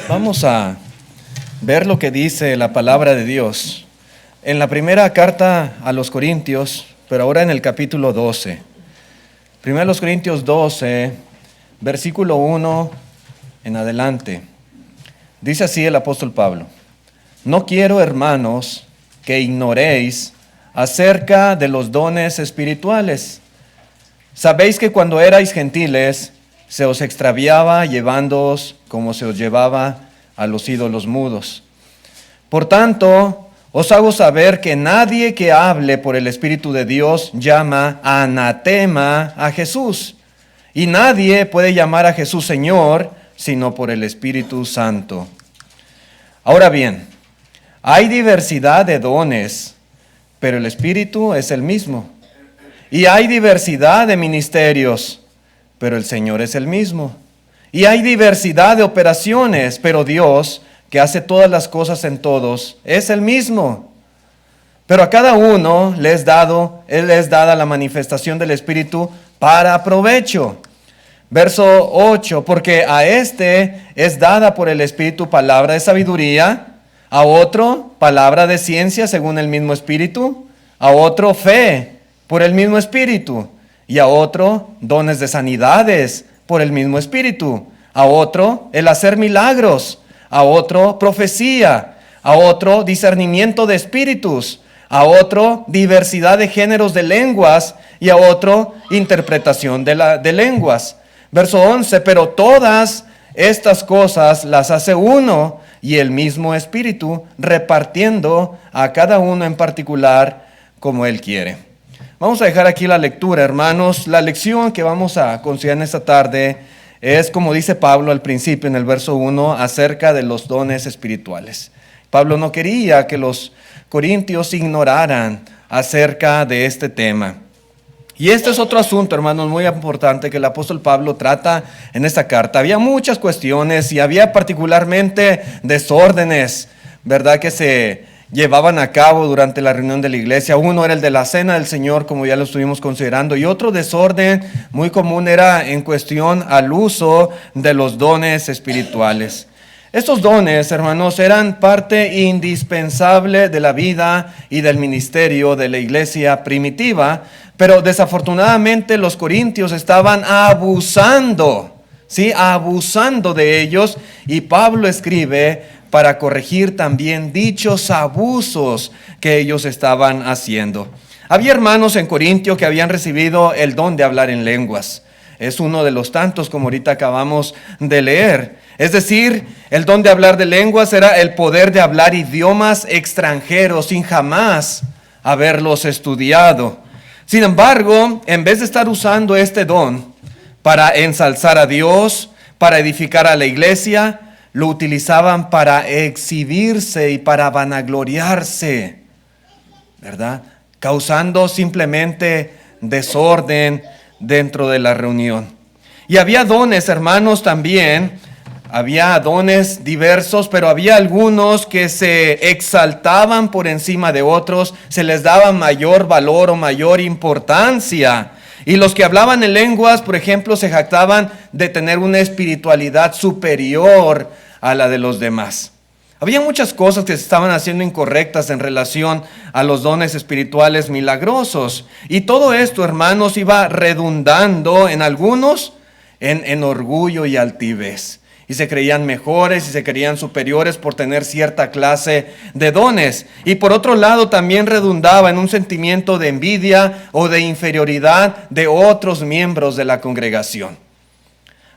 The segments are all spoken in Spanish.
Vamos a ver lo que dice la palabra de Dios en la primera carta a los Corintios, pero ahora en el capítulo 12. Primero los Corintios 12, versículo 1 en adelante. Dice así el apóstol Pablo: No quiero, hermanos, que ignoréis acerca de los dones espirituales. Sabéis que cuando erais gentiles, se os extraviaba llevándoos como se os llevaba a los ídolos mudos. Por tanto, os hago saber que nadie que hable por el Espíritu de Dios llama anatema a Jesús. Y nadie puede llamar a Jesús Señor, sino por el Espíritu Santo. Ahora bien, hay diversidad de dones, pero el Espíritu es el mismo. Y hay diversidad de ministerios, pero el Señor es el mismo. Y hay diversidad de operaciones, pero Dios, que hace todas las cosas en todos, es el mismo. Pero a cada uno le es dada la manifestación del Espíritu para provecho. Verso 8, porque a este es dada por el Espíritu palabra de sabiduría, a otro palabra de ciencia según el mismo Espíritu, a otro fe por el mismo Espíritu, y a otro dones de sanidades por el mismo Espíritu, a otro el hacer milagros, a otro profecía, a otro discernimiento de espíritus, a otro diversidad de géneros de lenguas, y a otro interpretación de lenguas. Verso 11, pero todas estas cosas las hace uno y el mismo Espíritu, repartiendo a cada uno en particular como Él quiere. Vamos a dejar aquí la lectura, hermanos. La lección que vamos a considerar en esta tarde es, como dice Pablo al principio en el verso 1, acerca de los dones espirituales. Pablo no quería que los corintios ignoraran acerca de este tema. Y este es otro asunto, hermanos, muy importante que el apóstol Pablo trata en esta carta. Había muchas cuestiones y había particularmente desórdenes, ¿verdad?, que se llevaban a cabo durante la reunión de la iglesia. Uno era el de la cena del Señor, como ya lo estuvimos considerando, y otro desorden muy común era en cuestión al uso de los dones espirituales. Estos dones, hermanos, eran parte indispensable de la vida y del ministerio de la iglesia primitiva, pero desafortunadamente los corintios estaban abusando de ellos, y Pablo escribe para corregir también dichos abusos que ellos estaban haciendo. Había hermanos en Corintio que habían recibido el don de hablar en lenguas. Es uno de los tantos como ahorita acabamos de leer. Es decir, el don de hablar de lenguas era el poder de hablar idiomas extranjeros sin jamás haberlos estudiado. Sin embargo, en vez de estar usando este don para ensalzar a Dios, para edificar a la iglesia, lo utilizaban para exhibirse y para vanagloriarse, ¿verdad?, causando simplemente desorden dentro de la reunión. Y había dones, hermanos, también. Había dones diversos, pero había algunos que se exaltaban por encima de otros, se les daba mayor valor o mayor importancia. Y los que hablaban en lenguas, por ejemplo, se jactaban de tener una espiritualidad superior a la de los demás. Había muchas cosas que se estaban haciendo incorrectas en relación a los dones espirituales milagrosos. Y todo esto, hermanos, iba redundando en algunos en orgullo y altivez. Y se creían mejores y se creían superiores por tener cierta clase de dones. Y por otro lado también redundaba en un sentimiento de envidia o de inferioridad de otros miembros de la congregación.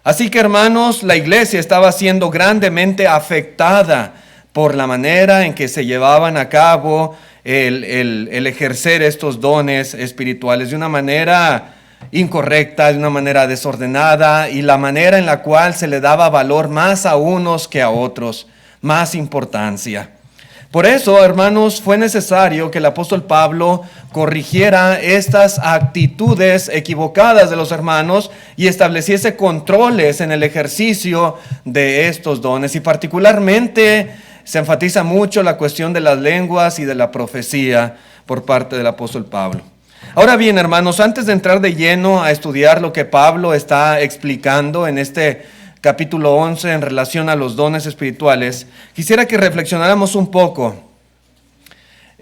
Así que, hermanos, la iglesia estaba siendo grandemente afectada por la manera en que se llevaban a cabo el ejercer estos dones espirituales de una manera incorrecta, de una manera desordenada, y la manera en la cual se le daba valor más a unos que a otros, más importancia. Por eso, hermanos, fue necesario que el apóstol Pablo corrigiera estas actitudes equivocadas de los hermanos y estableciese controles en el ejercicio de estos dones. Y particularmente se enfatiza mucho la cuestión de las lenguas y de la profecía por parte del apóstol Pablo. Ahora bien, hermanos, antes de entrar de lleno a estudiar lo que Pablo está explicando en este capítulo 11 en relación a los dones espirituales, quisiera que reflexionáramos un poco.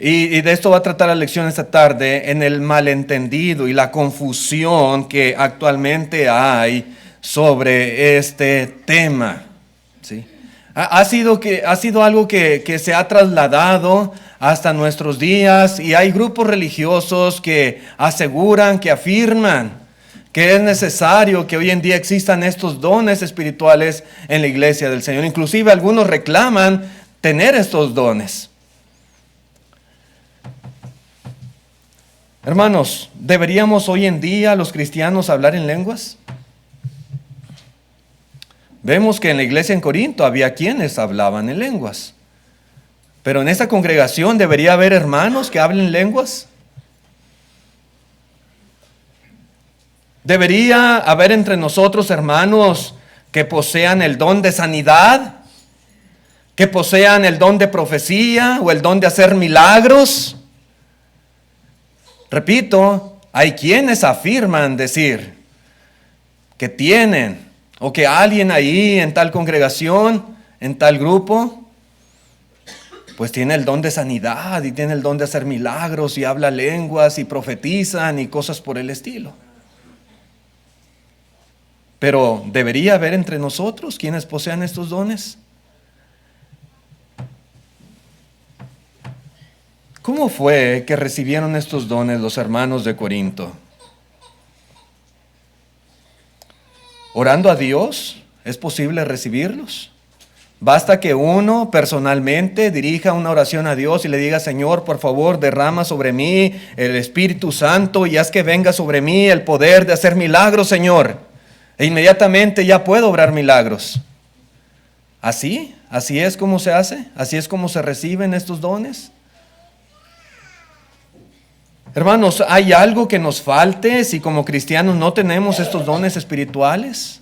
Y de esto va a tratar la lección esta tarde, en el malentendido y la confusión que actualmente hay sobre este tema. ¿Sí? Ha sido algo que se ha trasladado hasta nuestros días, y hay grupos religiosos que aseguran, que afirman que es necesario que hoy en día existan estos dones espirituales en la iglesia del Señor. Inclusive algunos reclaman tener estos dones. Hermanos, ¿deberíamos hoy en día los cristianos hablar en lenguas? Vemos que en la iglesia en Corinto había quienes hablaban en lenguas. Pero en esta congregación debería haber hermanos que hablen lenguas. Debería haber entre nosotros hermanos que posean el don de sanidad, que posean el don de profecía o el don de hacer milagros. Repito, hay quienes afirman decir que tienen, o que alguien ahí en tal congregación, en tal grupo, pues tiene el don de sanidad y tiene el don de hacer milagros y habla lenguas y profetizan y cosas por el estilo. Pero ¿debería haber entre nosotros quienes posean estos dones? ¿Cómo fue que recibieron estos dones los hermanos de Corinto? ¿Orando a Dios es posible recibirlos? Basta que uno personalmente dirija una oración a Dios y le diga: Señor, por favor, derrama sobre mí el Espíritu Santo y haz que venga sobre mí el poder de hacer milagros, Señor. E inmediatamente ya puedo obrar milagros. ¿Así es como se hace? ¿Así es como se reciben estos dones? Hermanos, ¿hay algo que nos falte si como cristianos no tenemos estos dones espirituales?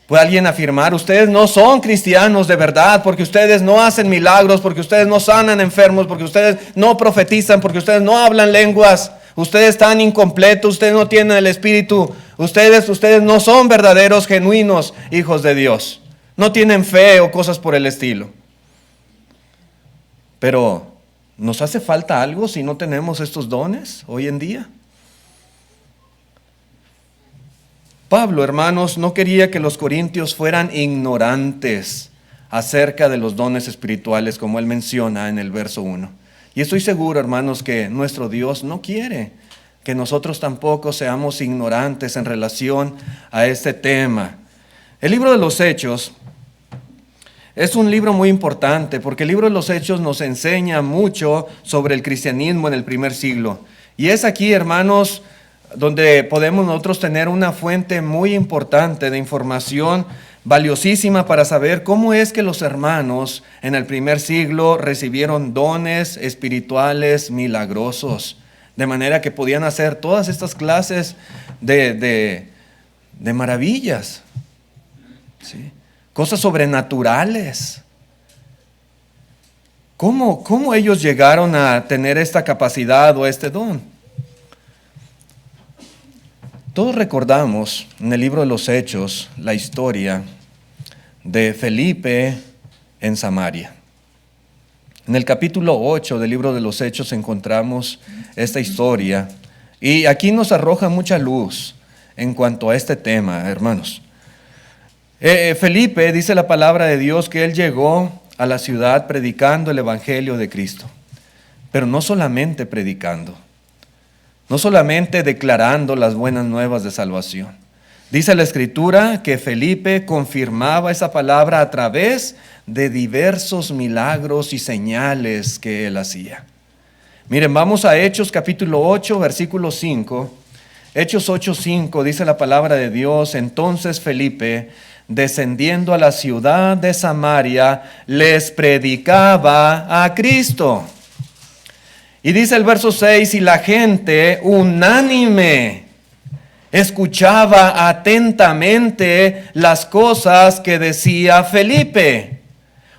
¿Puede alguien afirmar: ustedes no son cristianos de verdad porque ustedes no hacen milagros, porque ustedes no sanan enfermos, porque ustedes no profetizan, porque ustedes no hablan lenguas, ustedes están incompletos, ustedes no tienen el Espíritu, ustedes no son verdaderos, genuinos hijos de Dios, no tienen fe o cosas por el estilo? Pero ¿nos hace falta algo si no tenemos estos dones hoy en día? Pablo, hermanos, no quería que los corintios fueran ignorantes acerca de los dones espirituales, como él menciona en el verso 1. Y estoy seguro, hermanos, que nuestro Dios no quiere que nosotros tampoco seamos ignorantes en relación a este tema. El libro de los Hechos es un libro muy importante porque el libro de los Hechos nos enseña mucho sobre el cristianismo en el primer siglo. Y es aquí, hermanos, donde podemos nosotros tener una fuente muy importante de información valiosísima para saber cómo es que los hermanos en el primer siglo recibieron dones espirituales milagrosos, de manera que podían hacer todas estas clases de maravillas, ¿sí? Cosas sobrenaturales. ¿Cómo ellos llegaron a tener esta capacidad o este don? Todos recordamos en el libro de los Hechos la historia de Felipe en Samaria. En el capítulo 8 del libro de los Hechos encontramos esta historia y aquí nos arroja mucha luz en cuanto a este tema, hermanos. Felipe, dice la palabra de Dios, que él llegó a la ciudad predicando el evangelio de Cristo, pero no solamente predicando, no solamente declarando las buenas nuevas de salvación. Dice la Escritura que Felipe confirmaba esa palabra a través de diversos milagros y señales que él hacía. Miren, vamos a Hechos capítulo 8, versículo 5. Hechos 8:5 dice la palabra de Dios: entonces Felipe, descendiendo a la ciudad de Samaria, les predicaba a Cristo. Y dice el verso 6, y la gente unánime escuchaba atentamente las cosas que decía Felipe,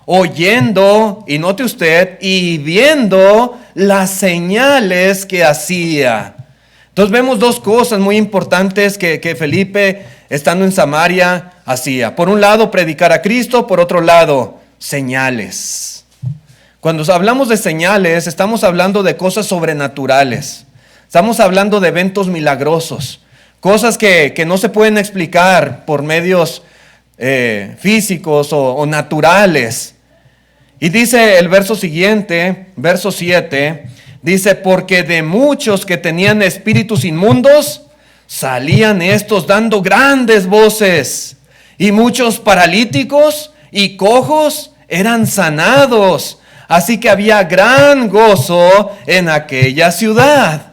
oyendo, y note usted, y viendo las señales que hacía. Entonces vemos dos cosas muy importantes que Felipe estando en Samaria, hacía? Por un lado, predicar a Cristo, por otro lado, señales. Cuando hablamos de señales, estamos hablando de cosas sobrenaturales. Estamos hablando de eventos milagrosos, cosas que no se pueden explicar por medios físicos o naturales. Y dice el verso siguiente, verso 7, dice, porque de muchos que tenían espíritus inmundos, salían estos dando grandes voces, y muchos paralíticos y cojos eran sanados. Así que había gran gozo en aquella ciudad.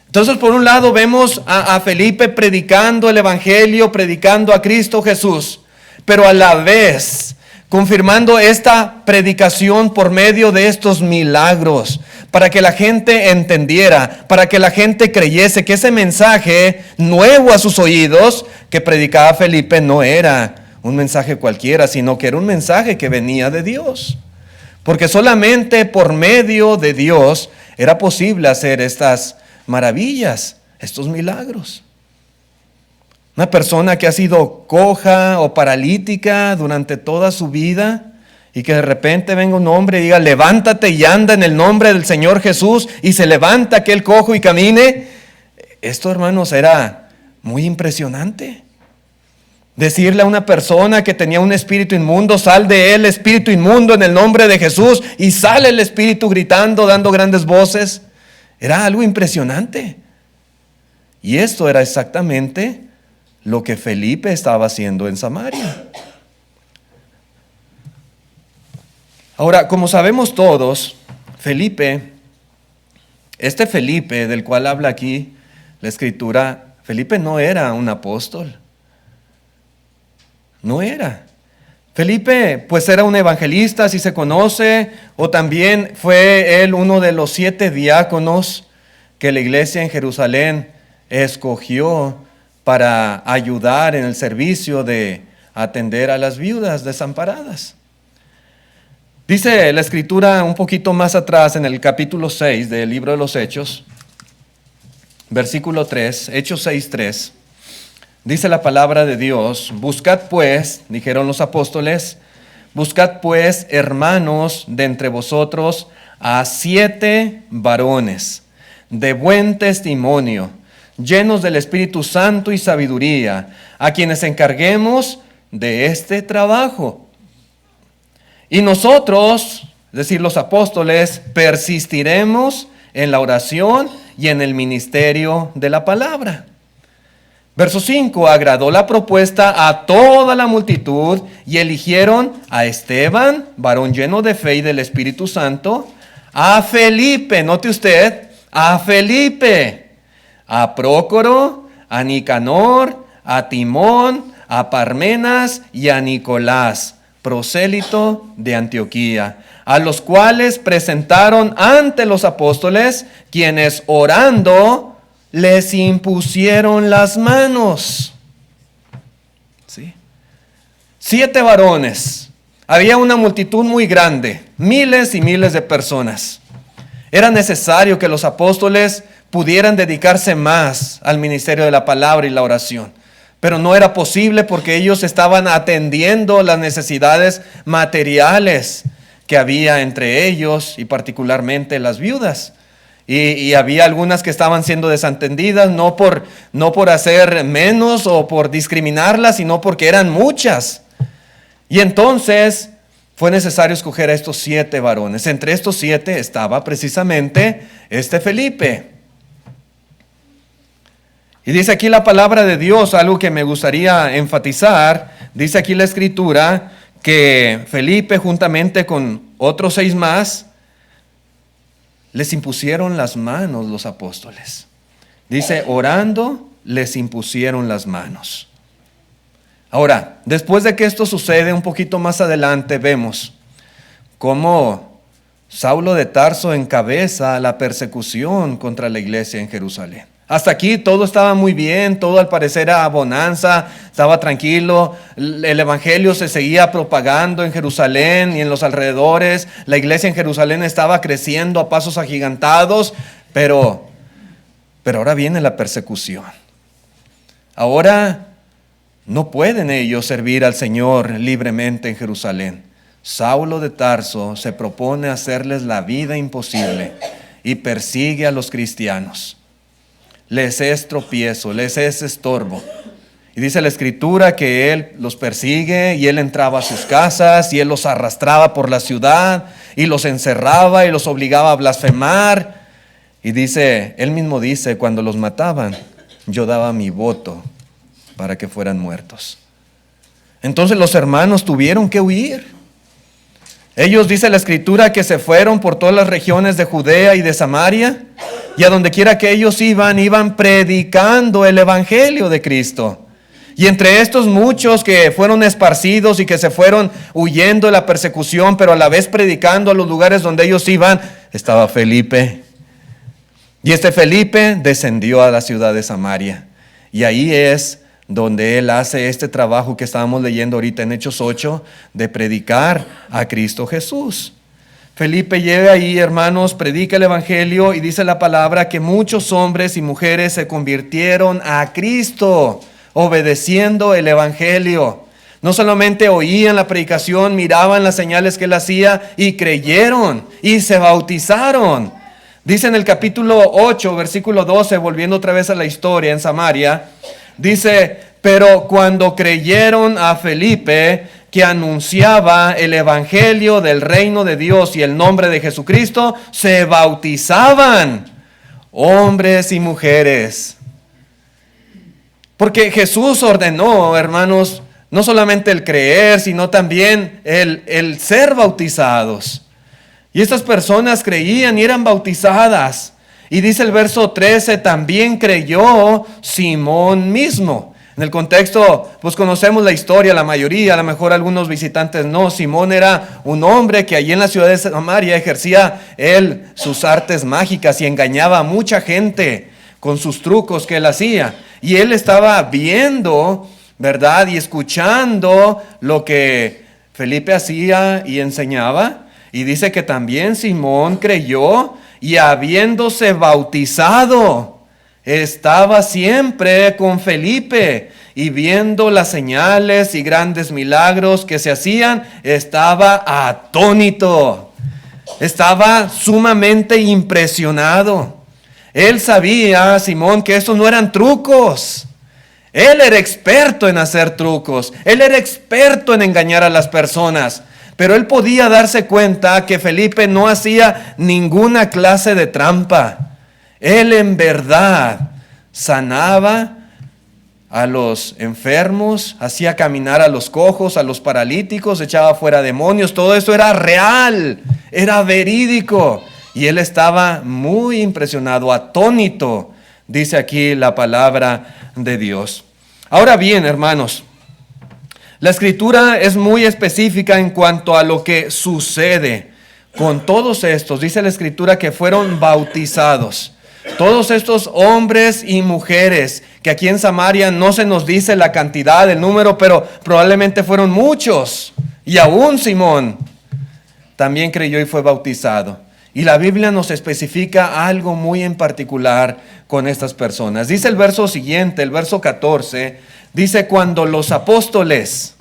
Entonces, por un lado vemos a Felipe predicando el evangelio, predicando a Cristo Jesús, pero a la vez confirmando esta predicación por medio de estos milagros, para que la gente entendiera, para que la gente creyese que ese mensaje nuevo a sus oídos que predicaba Felipe no era un mensaje cualquiera, sino que era un mensaje que venía de Dios. Porque solamente por medio de Dios era posible hacer estas maravillas, estos milagros. Una persona que ha sido coja o paralítica durante toda su vida y que de repente venga un hombre y diga, levántate y anda en el nombre del Señor Jesús, y se levanta aquel cojo y camine. Esto, hermanos, era muy impresionante. Decirle a una persona que tenía un espíritu inmundo, sal de él, espíritu inmundo, en el nombre de Jesús, y sale el espíritu gritando, dando grandes voces. Era algo impresionante. Y esto era exactamente lo que Felipe estaba haciendo en Samaria. Ahora, como sabemos todos, este Felipe del cual habla aquí la Escritura, Felipe no era un apóstol. No era. Felipe, pues era un evangelista, si se conoce, o también fue él uno de los 7 diáconos que la iglesia en Jerusalén escogió para ayudar en el servicio de atender a las viudas desamparadas. Dice la Escritura un poquito más atrás, en el capítulo 6 del libro de los Hechos, versículo 3, Hechos 6:3. Dice la palabra de Dios, buscad pues, dijeron los apóstoles, buscad pues, hermanos, de entre vosotros a 7 varones de buen testimonio, llenos del Espíritu Santo y sabiduría, a quienes encarguemos de este trabajo. Y nosotros, es decir, los apóstoles, persistiremos en la oración y en el ministerio de la palabra. Verso 5, agradó la propuesta a toda la multitud y eligieron a Esteban, varón lleno de fe y del Espíritu Santo, a Felipe, note usted, a Felipe, a Prócoro, a Nicanor, a Timón, a Parmenas y a Nicolás, prosélito de Antioquía, a los cuales presentaron ante los apóstoles, quienes orando les impusieron las manos. ¿Sí? 7 varones. Había una multitud muy grande, miles y miles de personas. Era necesario que los apóstoles pudieran dedicarse más al ministerio de la palabra y la oración. Pero no era posible porque ellos estaban atendiendo las necesidades materiales que había entre ellos y particularmente las viudas. Y había algunas que estaban siendo desatendidas, no por hacer menos o por discriminarlas, sino porque eran muchas. Y entonces fue necesario escoger a estos 7 varones. Entre estos 7 estaba precisamente este Felipe. Y dice aquí la palabra de Dios, algo que me gustaría enfatizar. Dice aquí la Escritura que Felipe, juntamente con otros 6 más, les impusieron las manos los apóstoles. Dice, orando, les impusieron las manos. Ahora, después de que esto sucede, un poquito más adelante, vemos cómo Saulo de Tarso encabeza la persecución contra la iglesia en Jerusalén. Hasta aquí todo estaba muy bien, todo al parecer era bonanza, estaba tranquilo, el evangelio se seguía propagando en Jerusalén y en los alrededores, la iglesia en Jerusalén estaba creciendo a pasos agigantados, pero ahora viene la persecución. Ahora No pueden ellos servir al Señor libremente en Jerusalén. Saulo de Tarso se propone hacerles la vida imposible y persigue a los cristianos. Les es tropiezo, les es estorbo. Y dice la Escritura que él los persigue y él entraba a sus casas y él los arrastraba por la ciudad y los encerraba y los obligaba a blasfemar. Y dice, él mismo dice, cuando los mataban, yo daba mi voto para que fueran muertos. Entonces los hermanos tuvieron que huir. Ellos, dice la Escritura, que se fueron por todas las regiones de Judea y de Samaria, y a donde quiera que ellos iban predicando el evangelio de Cristo. Y entre estos muchos que fueron esparcidos y que se fueron huyendo de la persecución, pero a la vez predicando a los lugares donde ellos iban, estaba Felipe. Y este Felipe descendió a la ciudad de Samaria. Y ahí es donde él hace este trabajo que estábamos leyendo ahorita en Hechos 8, de predicar a Cristo Jesús. Felipe llega ahí, hermanos, predica el evangelio y dice la palabra que muchos hombres y mujeres se convirtieron a Cristo, obedeciendo el evangelio. No solamente oían la predicación, miraban las señales que él hacía y creyeron y se bautizaron. Dice en el capítulo 8, versículo 12, volviendo otra vez a la historia en Samaria, dice, pero cuando creyeron a Felipe, que anunciaba el evangelio del reino de Dios y el nombre de Jesucristo, se bautizaban hombres y mujeres. Porque Jesús ordenó, hermanos, no solamente el creer, sino también el ser bautizados. Y estas personas creían y eran bautizadas. Y dice el verso 13, también creyó Simón mismo. En el contexto, pues conocemos la historia, la mayoría, a lo mejor algunos visitantes no. Simón era un hombre que allí en la ciudad de Samaria ejercía él sus artes mágicas y engañaba a mucha gente con sus trucos que él hacía. Y él estaba viendo, ¿verdad? Y escuchando lo que Felipe hacía y enseñaba. Y dice que también Simón creyó y habiéndose bautizado, estaba siempre con Felipe y viendo las señales y grandes milagros que se hacían, estaba atónito, estaba sumamente impresionado. Él sabía, Simón, que estos no eran trucos. Él era experto en hacer trucos, él era experto en engañar a las personas. Pero él podía darse cuenta que Felipe no hacía ninguna clase de trampa. Él en verdad sanaba a los enfermos, hacía caminar a los cojos, a los paralíticos, echaba fuera demonios. Todo esto era real, era verídico. Y él estaba muy impresionado, atónito, dice aquí la palabra de Dios. Ahora bien, hermanos, la Escritura es muy específica en cuanto a lo que sucede con todos estos. Dice la Escritura que fueron bautizados. Todos estos hombres y mujeres, que aquí en Samaria no se nos dice la cantidad, el número, pero probablemente fueron muchos. Y aún Simón también creyó y fue bautizado. Y la Biblia nos especifica algo muy en particular con estas personas. Dice el verso siguiente, el verso 14, dice cuando los apóstoles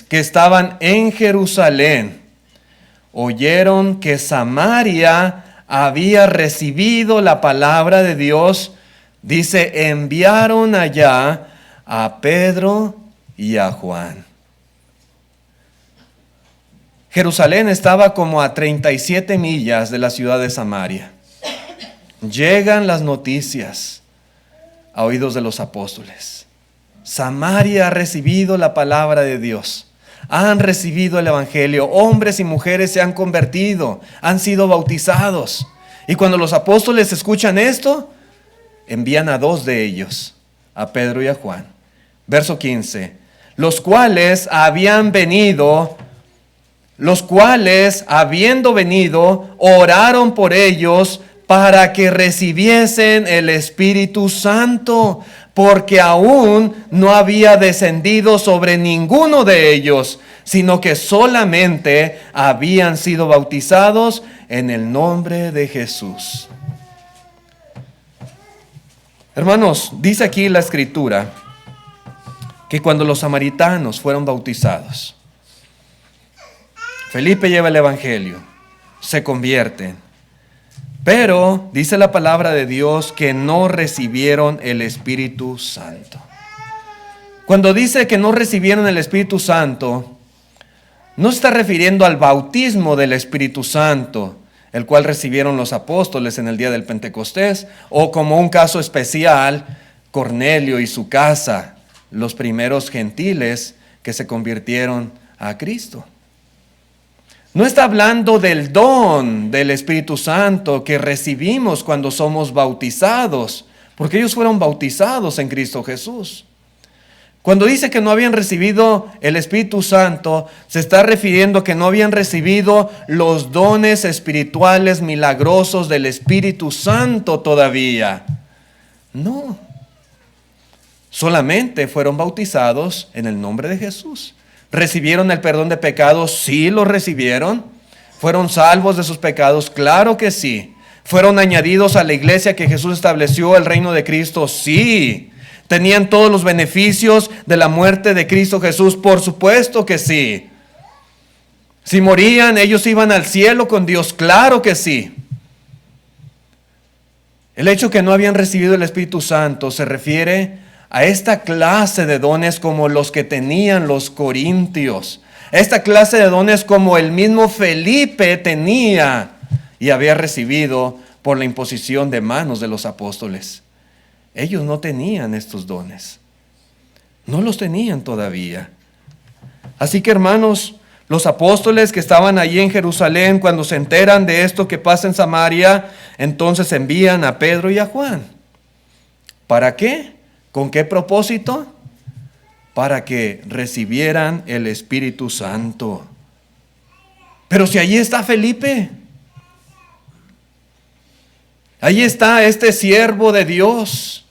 que estaban en Jerusalén oyeron que Samaria había recibido la palabra de Dios, dice, enviaron allá a Pedro y a Juan. Jerusalén estaba como a 37 millas de la ciudad de Samaria. Llegan las noticias a oídos de los apóstoles. Samaria ha recibido la palabra de Dios. Han recibido el evangelio. Hombres y mujeres se han convertido, han sido bautizados. Y cuando los apóstoles escuchan esto, envían a 2 de ellos, a Pedro y a Juan. Verso 15. Los cuales, habiendo venido, oraron por ellos para que recibiesen el Espíritu Santo, porque aún no había descendido sobre ninguno de ellos, sino que solamente habían sido bautizados en el nombre de Jesús. Hermanos, dice aquí la Escritura que cuando los samaritanos fueron bautizados, Felipe lleva el Evangelio, se convierten, pero dice la palabra de Dios que no recibieron el Espíritu Santo. Cuando dice que no recibieron el Espíritu Santo, no está refiriendo al bautismo del Espíritu Santo, el cual recibieron los apóstoles en el día del Pentecostés, o como un caso especial, Cornelio y su casa, los primeros gentiles que se convirtieron a Cristo. No está hablando del don del Espíritu Santo que recibimos cuando somos bautizados, porque ellos fueron bautizados en Cristo Jesús. Cuando dice que no habían recibido el Espíritu Santo, se está refiriendo que no habían recibido los dones espirituales milagrosos del Espíritu Santo todavía. No. Solamente fueron bautizados en el nombre de Jesús. ¿Recibieron el perdón de pecados? Sí, lo recibieron. ¿Fueron salvos de sus pecados? Claro que sí. ¿Fueron añadidos a la iglesia que Jesús estableció, el reino de Cristo? Sí. ¿Tenían todos los beneficios de la muerte de Cristo Jesús? Por supuesto que sí. Si morían, ellos iban al cielo con Dios. Claro que sí. El hecho que no habían recibido el Espíritu Santo se refiere a esta clase de dones como los que tenían los corintios. Esta clase de dones como el mismo Felipe tenía y había recibido por la imposición de manos de los apóstoles. Ellos no tenían estos dones. No los tenían todavía. Así que, hermanos, los apóstoles que estaban allí en Jerusalén, cuando se enteran de esto que pasa en Samaria, entonces envían a Pedro y a Juan. ¿Para qué? ¿Con qué propósito? Para que recibieran el Espíritu Santo. Pero si allí está Felipe, allí está este siervo de Dios,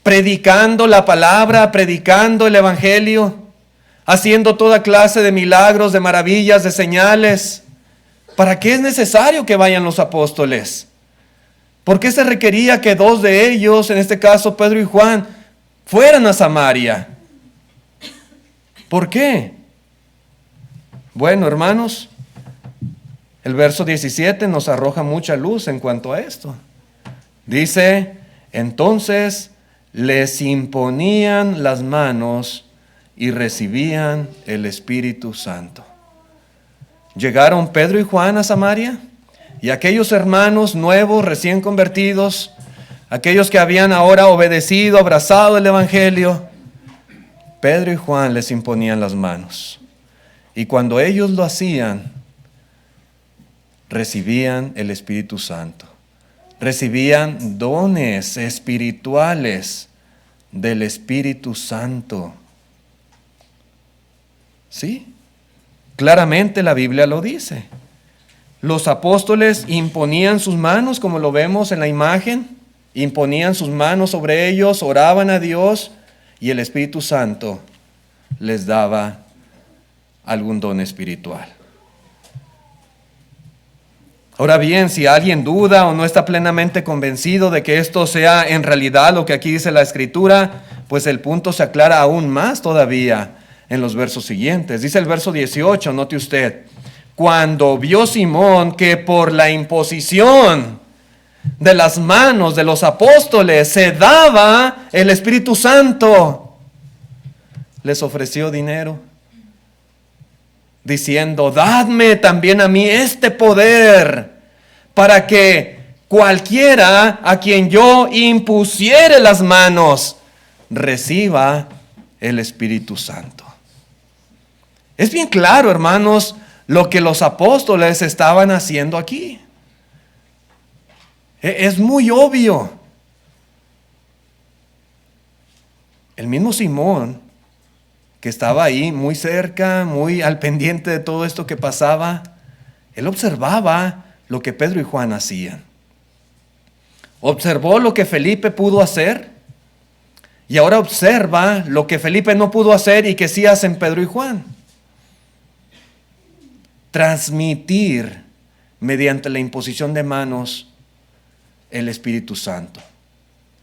predicando la palabra, predicando el Evangelio, haciendo toda clase de milagros, de maravillas, de señales. ¿Para qué es necesario que vayan los apóstoles? ¿Por qué se requería que dos de ellos, en este caso Pedro y Juan, fueran a Samaria? ¿Por qué? Bueno, hermanos, el verso 17 nos arroja mucha luz en cuanto a esto. Dice, entonces les imponían las manos y recibían el Espíritu Santo. Llegaron Pedro y Juan a Samaria, y aquellos hermanos nuevos, recién convertidos, aquellos que habían ahora obedecido, abrazado el Evangelio, Pedro y Juan les imponían las manos. Y cuando ellos lo hacían, recibían el Espíritu Santo. Recibían dones espirituales del Espíritu Santo. ¿Sí? Claramente la Biblia lo dice. Los apóstoles imponían sus manos, como lo vemos en la imagen, imponían sus manos sobre ellos, oraban a Dios y el Espíritu Santo les daba algún don espiritual. Ahora bien, si alguien duda o no está plenamente convencido de que esto sea en realidad lo que aquí dice la Escritura, pues el punto se aclara aún más todavía en los versos siguientes. Dice el verso 18, note usted, cuando vio Simón que por la imposición de las manos de los apóstoles se daba el Espíritu Santo, les ofreció dinero, diciendo, dadme también a mí este poder, para que cualquiera a quien yo impusiere las manos reciba el Espíritu Santo. Es bien claro, hermanos, lo que los apóstoles estaban haciendo aquí. Es muy obvio. El mismo Simón, que estaba ahí muy cerca, muy al pendiente de todo esto que pasaba, él observaba lo que Pedro y Juan hacían. Observó lo que Felipe pudo hacer y ahora observa lo que Felipe no pudo hacer y que sí hacen Pedro y Juan. Transmitir mediante la imposición de manos el Espíritu Santo.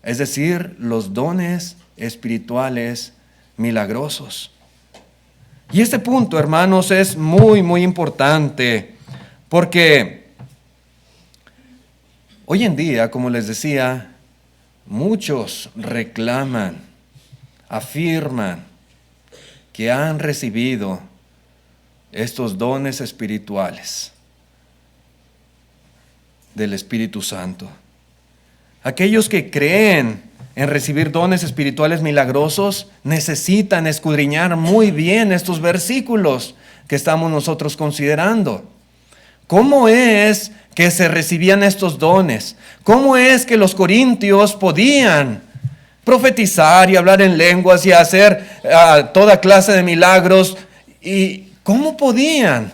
es decir, los dones espirituales milagrosos. Y este punto, hermanos, es muy, muy importante, porque hoy en día, como les decía, muchos reclaman, afirman que han recibido estos dones espirituales del Espíritu Santo. Aquellos que creen en recibir dones espirituales milagrosos necesitan escudriñar muy bien estos versículos que estamos nosotros considerando. ¿Cómo es que se recibían estos dones? ¿Cómo es que los corintios podían profetizar y hablar en lenguas y hacer toda clase de milagros? ¿Y cómo podían?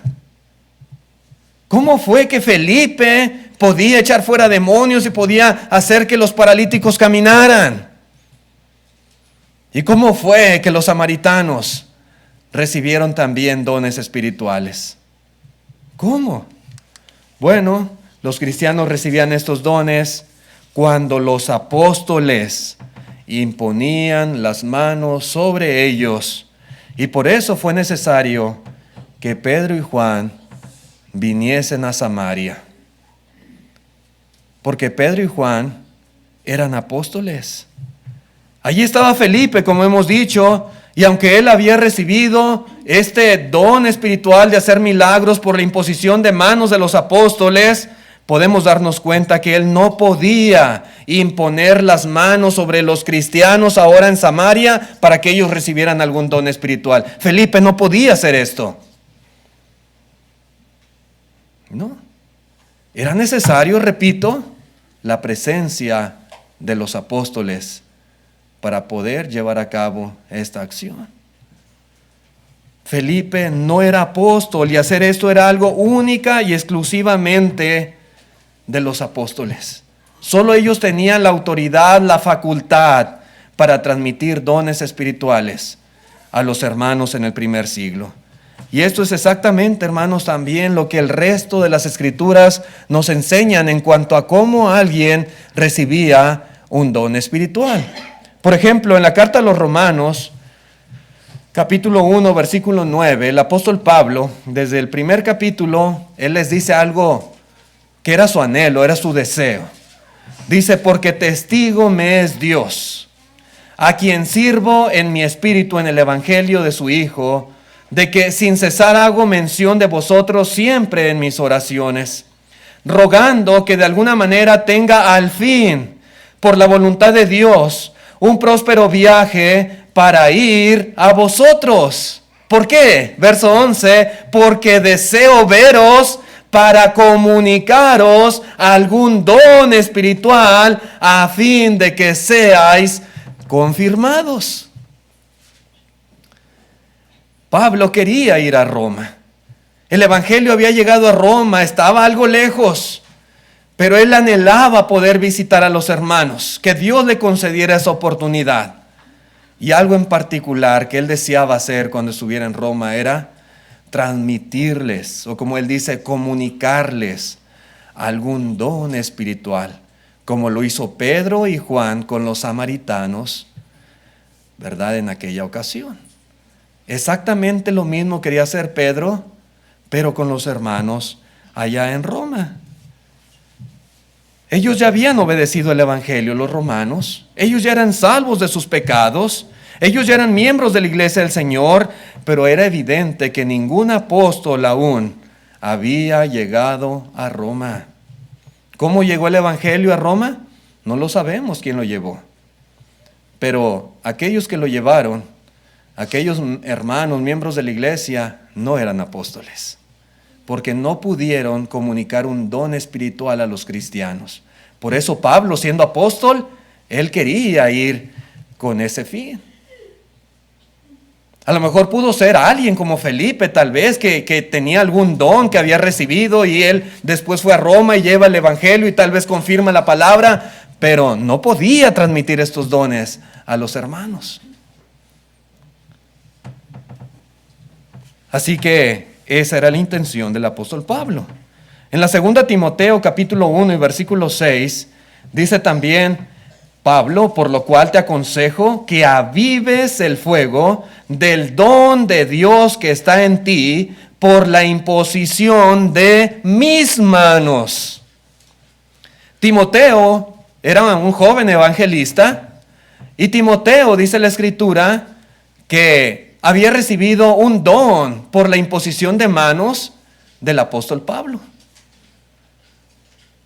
¿Cómo fue que Felipe podía echar fuera demonios y podía hacer que los paralíticos caminaran? ¿Y cómo fue que los samaritanos recibieron también dones espirituales? ¿Cómo? Bueno, los cristianos recibían estos dones cuando los apóstoles imponían las manos sobre ellos. Y por eso fue necesario que Pedro y Juan viniesen a Samaria. Porque Pedro y Juan eran apóstoles. Allí estaba Felipe, como hemos dicho, y aunque él había recibido este don espiritual de hacer milagros por la imposición de manos de los apóstoles, podemos darnos cuenta que él no podía imponer las manos sobre los cristianos ahora en Samaria para que ellos recibieran algún don espiritual. Felipe no podía hacer esto. No. Era necesario, repito, la presencia de los apóstoles para poder llevar a cabo esta acción. Felipe no era apóstol y hacer esto era algo única y exclusivamente de los apóstoles. Solo ellos tenían la autoridad, la facultad para transmitir dones espirituales a los hermanos en el primer siglo. Y esto es exactamente, hermanos, también lo que el resto de las Escrituras nos enseñan en cuanto a cómo alguien recibía un don espiritual. Por ejemplo, en la carta a los Romanos, capítulo 1, versículo 9, el apóstol Pablo, desde el primer capítulo, él les dice algo que era su anhelo, era su deseo. Dice, porque testigo me es Dios, a quien sirvo en mi espíritu en el evangelio de su Hijo, de que sin cesar hago mención de vosotros siempre en mis oraciones, rogando que de alguna manera tenga al fin, por la voluntad de Dios, un próspero viaje para ir a vosotros. ¿Por qué? Verso 11, porque deseo veros para comunicaros algún don espiritual a fin de que seáis confirmados. Pablo quería ir a Roma. El evangelio había llegado a Roma, estaba algo lejos, pero él anhelaba poder visitar a los hermanos, que Dios le concediera esa oportunidad. Y algo en particular que él deseaba hacer cuando estuviera en Roma era transmitirles, o como él dice, comunicarles algún don espiritual, como lo hizo Pedro y Juan con los samaritanos, ¿verdad? En aquella ocasión. Exactamente lo mismo quería hacer Pedro, pero con los hermanos allá en Roma. Ellos ya habían obedecido el evangelio, los romanos. Ellos ya eran salvos de sus pecados. Ellos ya eran miembros de la iglesia del Señor, pero era evidente que ningún apóstol aún había llegado a Roma. ¿Cómo llegó el evangelio a Roma? No lo sabemos quién lo llevó. Pero aquellos que lo llevaron, aquellos hermanos, miembros de la iglesia, no eran apóstoles, porque no pudieron comunicar un don espiritual a los cristianos. Por eso Pablo, siendo apóstol, él quería ir con ese fin. A lo mejor pudo ser alguien como Felipe, tal vez, que tenía algún don que había recibido y él después fue a Roma y lleva el evangelio y tal vez confirma la palabra, pero no podía transmitir estos dones a los hermanos. Así que esa era la intención del apóstol Pablo. En la segunda Timoteo capítulo 1 y versículo 6 dice también Pablo, por lo cual te aconsejo que avives el fuego del don de Dios que está en ti por la imposición de mis manos. Timoteo era un joven evangelista y Timoteo, dice la Escritura, que había recibido un don por la imposición de manos del apóstol Pablo.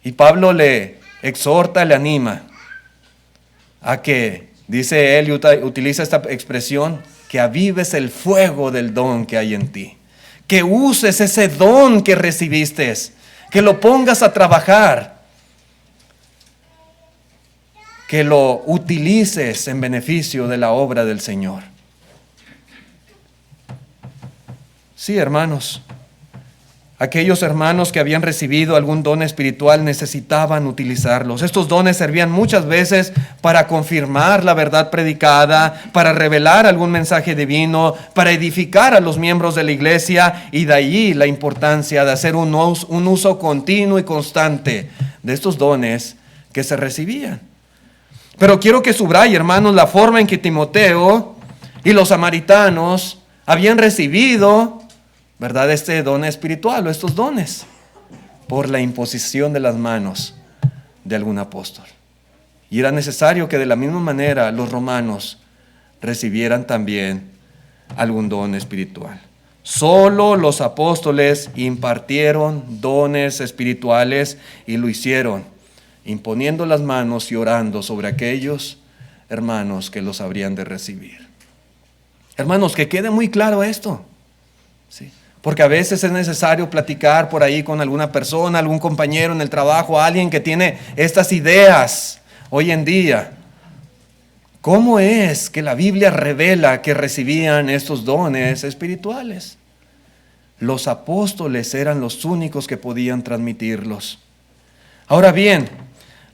Y Pablo le exhorta, le anima a que, dice él, utiliza esta expresión, que avives el fuego del don que hay en ti. Que uses ese don que recibiste, que lo pongas a trabajar, que lo utilices en beneficio de la obra del Señor. Sí, hermanos, aquellos hermanos que habían recibido algún don espiritual necesitaban utilizarlos. Estos dones servían muchas veces para confirmar la verdad predicada, para revelar algún mensaje divino, para edificar a los miembros de la iglesia, y de ahí la importancia de hacer un uso continuo y constante de estos dones que se recibían. Pero quiero que subraye, hermanos, la forma en que Timoteo y los samaritanos habían recibido, ¿verdad?, este don espiritual o estos dones por la imposición de las manos de algún apóstol. Y era necesario que de la misma manera los romanos recibieran también algún don espiritual. Solo los apóstoles impartieron dones espirituales y lo hicieron imponiendo las manos y orando sobre aquellos hermanos que los habrían de recibir. Hermanos, que quede muy claro esto, ¿sí? Porque a veces es necesario platicar por ahí con alguna persona, algún compañero en el trabajo, alguien que tiene estas ideas hoy en día. ¿Cómo es que la Biblia revela que recibían estos dones espirituales? Los apóstoles eran los únicos que podían transmitirlos. Ahora bien,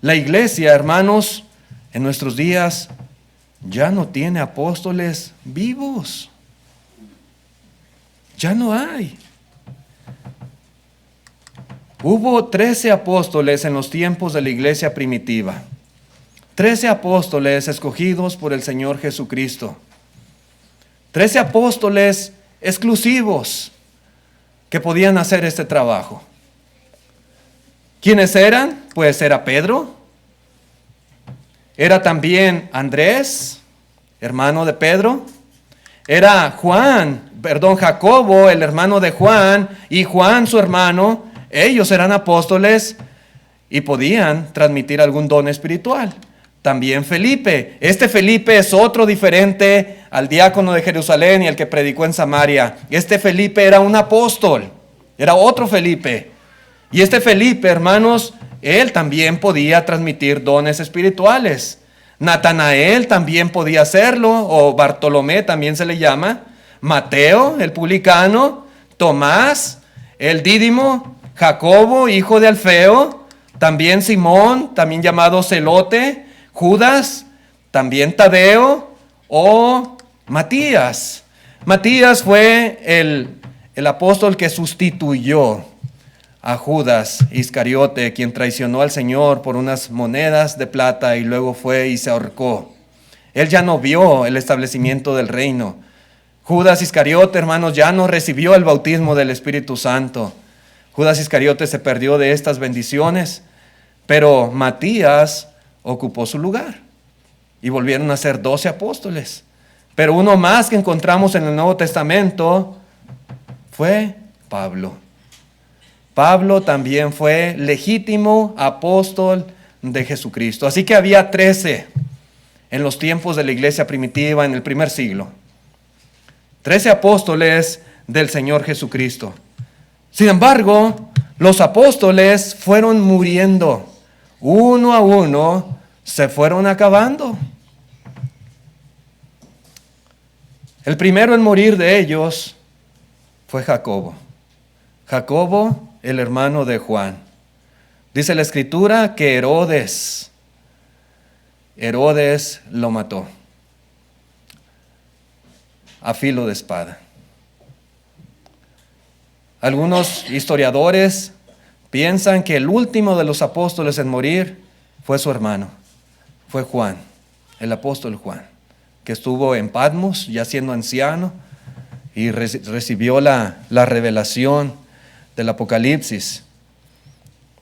la iglesia, hermanos, en nuestros días ya no tiene apóstoles vivos. Ya no hay. Hubo 13 apóstoles en los tiempos de la iglesia primitiva. 13 apóstoles escogidos por el Señor Jesucristo. 13 apóstoles exclusivos que podían hacer este trabajo. ¿Quiénes eran? Pues era Pedro. Era también Andrés, hermano de Pedro. Era Jacobo, el hermano de Juan, y Juan, su hermano. Ellos eran apóstoles y podían transmitir algún don espiritual. También Felipe. Este Felipe es otro diferente al diácono de Jerusalén y el que predicó en Samaria. Este Felipe era un apóstol. Era otro Felipe. Y este Felipe, hermanos, él también podía transmitir dones espirituales. Natanael también podía hacerlo, o Bartolomé también se le llama. Mateo, el publicano. Tomás, el Dídimo. Jacobo, hijo de Alfeo. También Simón, también llamado Celote. Judas, también Tadeo o Matías. Matías fue el apóstol que sustituyó a Judas Iscariote, quien traicionó al Señor por unas monedas de plata y luego fue y se ahorcó. Él ya no vio el establecimiento del reino. Judas Iscariote, hermanos, ya no recibió el bautismo del Espíritu Santo. Judas Iscariote se perdió de estas bendiciones, pero Matías ocupó su lugar y volvieron a ser 12 apóstoles. Pero uno más que encontramos en el Nuevo Testamento fue Pablo. Pablo también fue legítimo apóstol de Jesucristo. Así que había 13 en los tiempos de la iglesia primitiva en el primer siglo. 13 apóstoles del Señor Jesucristo. Sin embargo, los apóstoles fueron muriendo. Uno a uno se fueron acabando. El primero en morir de ellos fue Jacobo. Jacobo, el hermano de Juan. Dice la Escritura que Herodes lo mató a filo de espada. Algunos historiadores piensan que el último de los apóstoles en morir fue su hermano, fue Juan, el apóstol Juan, que estuvo en Patmos ya siendo anciano y recibió la revelación del Apocalipsis.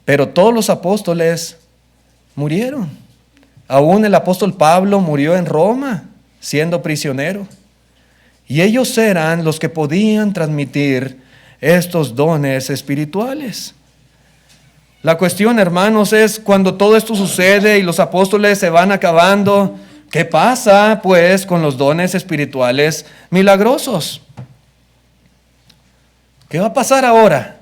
Pero todos los apóstoles murieron. Aún el apóstol Pablo murió en Roma, siendo prisionero. Y ellos eran los que podían transmitir estos dones espirituales. La cuestión, hermanos, es cuando todo esto sucede y los apóstoles se van acabando, ¿qué pasa pues con los dones espirituales milagrosos? ¿Qué va a pasar ahora?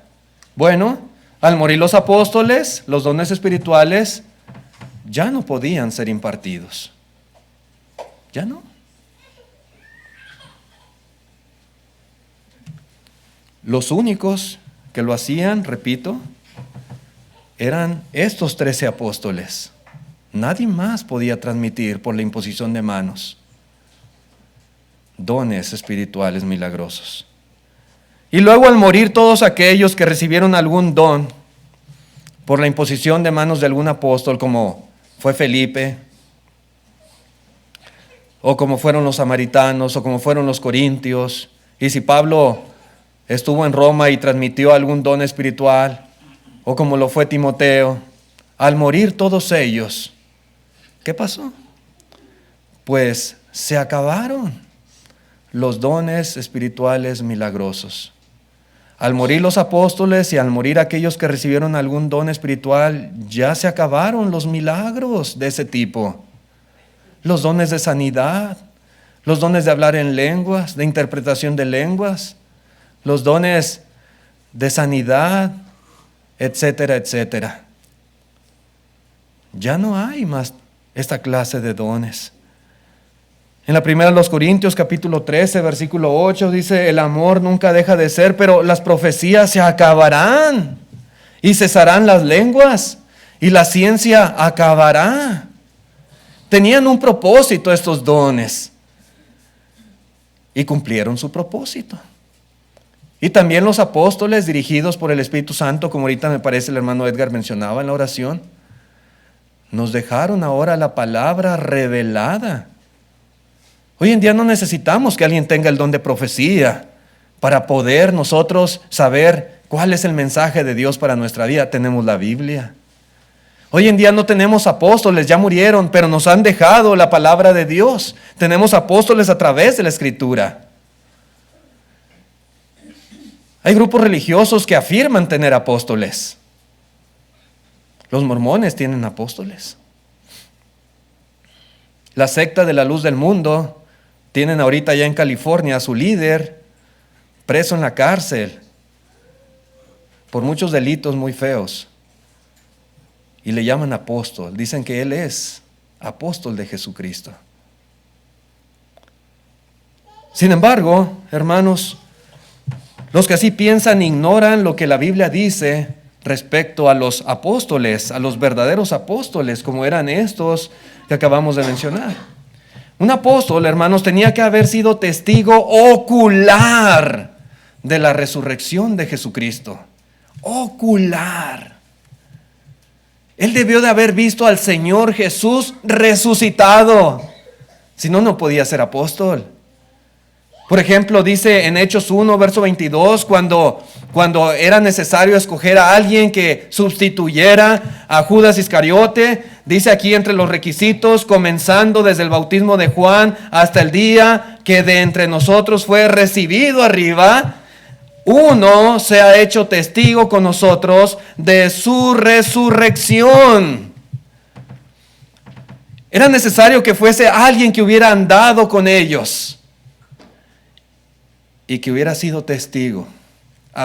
Bueno, al morir los apóstoles, los dones espirituales ya no podían ser impartidos. Ya no. Los únicos que lo hacían, repito, eran estos 13 apóstoles. Nadie más podía transmitir por la imposición de manos dones espirituales milagrosos. Y luego al morir todos aquellos que recibieron algún don por la imposición de manos de algún apóstol, como fue Felipe, o como fueron los samaritanos, o como fueron los corintios, y si Pablo estuvo en Roma y transmitió algún don espiritual, o como lo fue Timoteo, al morir todos ellos, ¿qué pasó? Pues se acabaron los dones espirituales milagrosos. Al morir los apóstoles y al morir aquellos que recibieron algún don espiritual, ya se acabaron los milagros de ese tipo. Los dones de sanidad, los dones de hablar en lenguas, de interpretación de lenguas, los dones de sanidad, etcétera, etcétera. Ya no hay más esta clase de dones. En la primera de los Corintios, capítulo 13, versículo 8, dice, el amor nunca deja de ser, pero las profecías se acabarán y cesarán las lenguas y la ciencia acabará. Tenían un propósito estos dones y cumplieron su propósito. Y también los apóstoles dirigidos por el Espíritu Santo, como ahorita me parece el hermano Edgar mencionaba en la oración, nos dejaron ahora la palabra revelada. Hoy en día no necesitamos que alguien tenga el don de profecía para poder nosotros saber cuál es el mensaje de Dios para nuestra vida. Tenemos la Biblia. Hoy en día no tenemos apóstoles, ya murieron, pero nos han dejado la palabra de Dios. Tenemos apóstoles a través de la Escritura. Hay grupos religiosos que afirman tener apóstoles. Los mormones tienen apóstoles. La secta de la luz del mundo tienen ahorita ya en California a su líder preso en la cárcel por muchos delitos muy feos. Y le llaman apóstol. Dicen que él es apóstol de Jesucristo. Sin embargo, hermanos, los que así piensan ignoran lo que la Biblia dice respecto a los apóstoles, a los verdaderos apóstoles, como eran estos que acabamos de mencionar. Un apóstol, hermanos, tenía que haber sido testigo ocular de la resurrección de Jesucristo. Ocular. Él debió de haber visto al Señor Jesús resucitado. Si no, no podía ser apóstol. Por ejemplo, dice en Hechos 1, verso 22, cuando era necesario escoger a alguien que sustituyera a Judas Iscariote, dice aquí entre los requisitos, comenzando desde el bautismo de Juan hasta el día que de entre nosotros fue recibido arriba, uno se ha hecho testigo con nosotros de su resurrección. Era necesario que fuese alguien que hubiera andado con ellos y que hubiera sido testigo,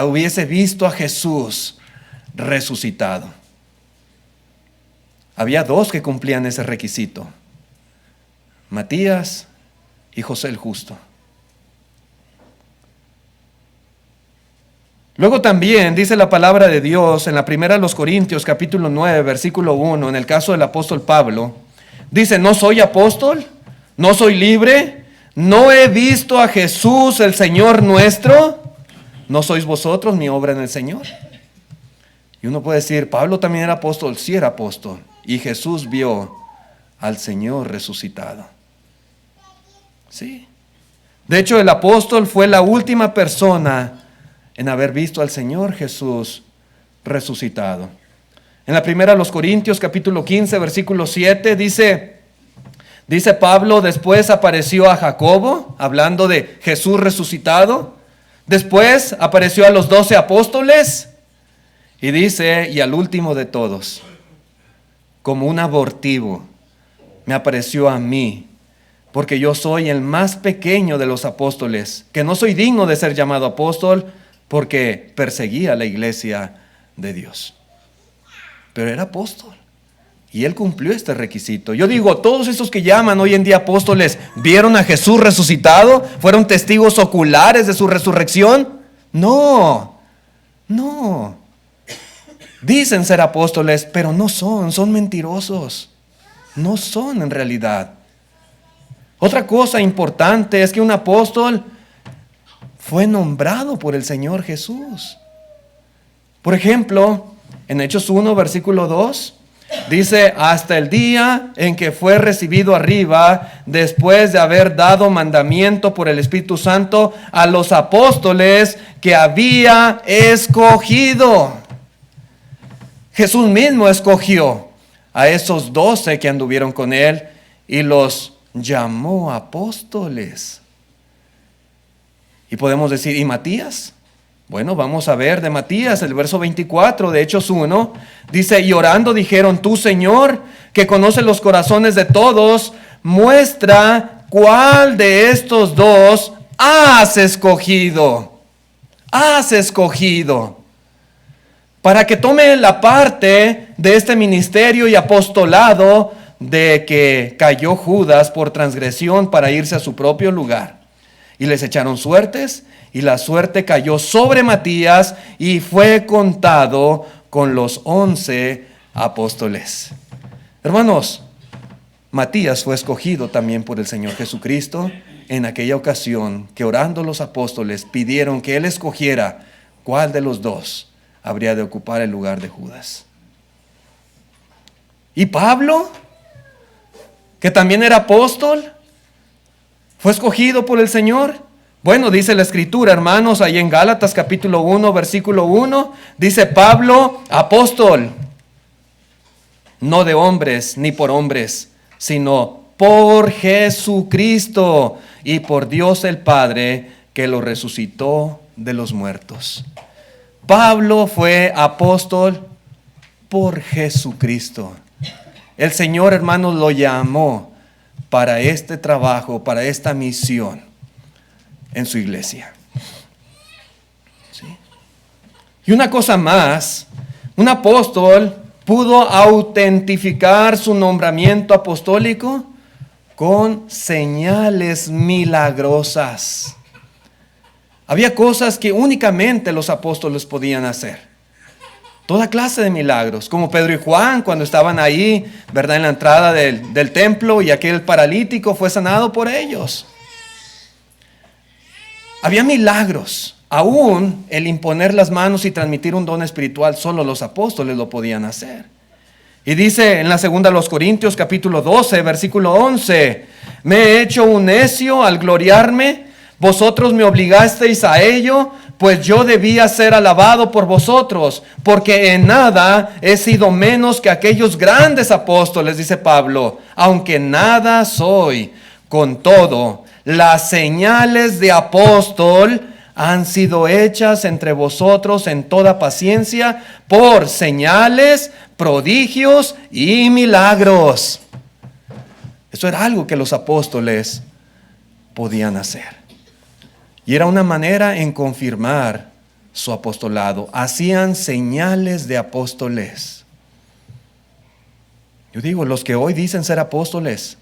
hubiese visto a Jesús resucitado. Había dos que cumplían ese requisito: Matías y José el Justo. Luego también dice la palabra de Dios en la primera de los Corintios, capítulo 9, versículo 1, en el caso del apóstol Pablo, dice, ¿no soy apóstol? ¿No soy libre? ¿No he visto a Jesús el Señor nuestro? ¿No sois vosotros mi obra en el Señor? Y uno puede decir, Pablo también era apóstol. Sí era apóstol. Y Jesús vio al Señor resucitado. Sí. De hecho, el apóstol fue la última persona en haber visto al Señor Jesús resucitado. En la primera de los Corintios, capítulo 15, versículo 7, dice Pablo: después apareció a Jacobo, hablando de Jesús resucitado. Después apareció a los 12 apóstoles. Y dice: y al último de todos, como un abortivo, me apareció a mí, porque yo soy el más pequeño de los apóstoles, que no soy digno de ser llamado apóstol, porque perseguía a la iglesia de Dios. Pero era apóstol, y él cumplió este requisito. Yo digo, todos esos que llaman hoy en día apóstoles, ¿vieron a Jesús resucitado? ¿Fueron testigos oculares de su resurrección? No. Dicen ser apóstoles, pero no son mentirosos. No son en realidad. Otra cosa importante es que un apóstol fue nombrado por el Señor Jesús. Por ejemplo, en Hechos 1, versículo 2, dice: hasta el día en que fue recibido arriba, después de haber dado mandamiento por el Espíritu Santo a los apóstoles que había escogido. Jesús mismo escogió a esos 12 que anduvieron con él y los llamó apóstoles. Y podemos decir, ¿y Matías? Bueno, vamos a ver de Matías, el verso 24 de Hechos 1, dice: y orando dijeron: tú, Señor, que conoces los corazones de todos, muestra cuál de estos dos has escogido para que tome la parte de este ministerio y apostolado de que cayó Judas por transgresión para irse a su propio lugar. Y les echaron suertes, y la suerte cayó sobre Matías, y fue contado con los 11 apóstoles. Hermanos, Matías fue escogido también por el Señor Jesucristo en aquella ocasión que, orando los apóstoles, pidieron que él escogiera cuál de los dos habría de ocupar el lugar de Judas. ¿Y Pablo, que también era apóstol, fue escogido por el Señor? Bueno, dice la Escritura, hermanos, ahí en Gálatas capítulo 1, versículo 1, dice: Pablo, apóstol, no de hombres ni por hombres, sino por Jesucristo y por Dios el Padre, que lo resucitó de los muertos. Pablo fue apóstol por Jesucristo. El Señor, hermanos, lo llamó para este trabajo, para esta misión en su iglesia. ¿Sí? Y una cosa más, un apóstol pudo autentificar su nombramiento apostólico con señales milagrosas. Había cosas que únicamente los apóstoles podían hacer. Toda clase de milagros, como Pedro y Juan cuando estaban ahí, ¿verdad?, en la entrada del templo, y aquel paralítico fue sanado por ellos. Había milagros. Aún el imponer las manos y transmitir un don espiritual, solo los apóstoles lo podían hacer. Y dice en la segunda de los Corintios, capítulo 12, versículo 11: me he hecho un necio al gloriarme. Vosotros me obligasteis a ello, pues yo debía ser alabado por vosotros, porque en nada he sido menos que aquellos grandes apóstoles, dice Pablo, aunque nada soy. Con todo, las señales de apóstol han sido hechas entre vosotros en toda paciencia por señales, prodigios y milagros. Eso era algo que los apóstoles podían hacer. Y era una manera en confirmar su apostolado. Hacían señales de apóstoles. Yo digo, los que hoy dicen ser apóstoles,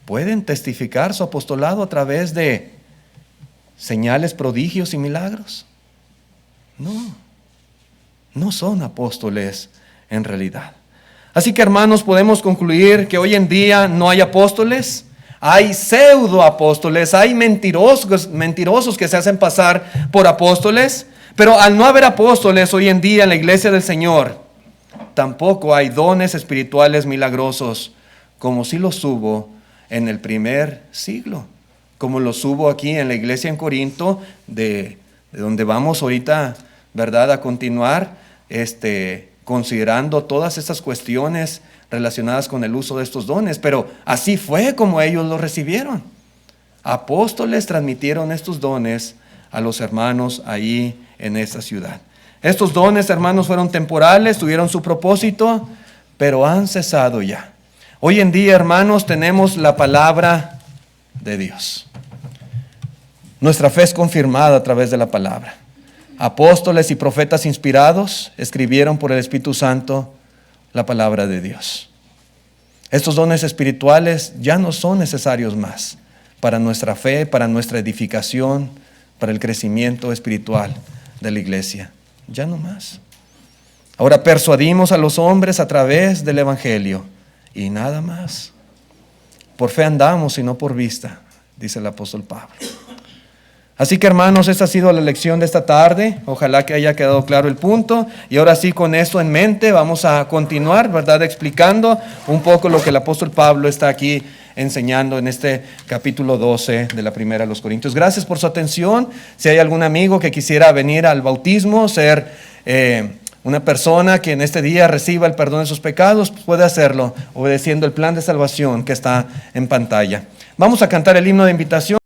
¿pueden testificar su apostolado a través de señales, prodigios y milagros? No son apóstoles en realidad. Así que, hermanos, podemos concluir que hoy en día no hay apóstoles. Hay pseudo apóstoles, hay mentirosos que se hacen pasar por apóstoles, pero al no haber apóstoles hoy en día en la iglesia del Señor, tampoco hay dones espirituales milagrosos como sí los hubo en el primer siglo, como los hubo aquí en la iglesia en Corinto, de donde vamos ahorita, ¿verdad?, a continuar, considerando todas estas cuestiones relacionadas con el uso de estos dones. Pero así fue como ellos los recibieron. Apóstoles transmitieron estos dones a los hermanos ahí en esta ciudad. Estos dones, hermanos, fueron temporales, tuvieron su propósito, pero han cesado ya. Hoy en día, hermanos, tenemos la palabra de Dios. Nuestra fe es confirmada a través de la palabra. Apóstoles y profetas inspirados escribieron por el Espíritu Santo la palabra de Dios. Estos dones espirituales ya no son necesarios más para nuestra fe, para nuestra edificación, para el crecimiento espiritual de la iglesia. Ya no más. Ahora persuadimos a los hombres a través del Evangelio y nada más. Por fe andamos y no por vista, dice el apóstol Pablo. Así que, hermanos, esta ha sido la lección de esta tarde. Ojalá que haya quedado claro el punto. Y ahora sí, con esto en mente, vamos a continuar, ¿verdad?, explicando un poco lo que el apóstol Pablo está aquí enseñando en este capítulo 12 de la primera a los Corintios. Gracias por su atención. Si hay algún amigo que quisiera venir al bautismo, ser una persona que en este día reciba el perdón de sus pecados, pues puede hacerlo obedeciendo el plan de salvación que está en pantalla. Vamos a cantar el himno de invitación.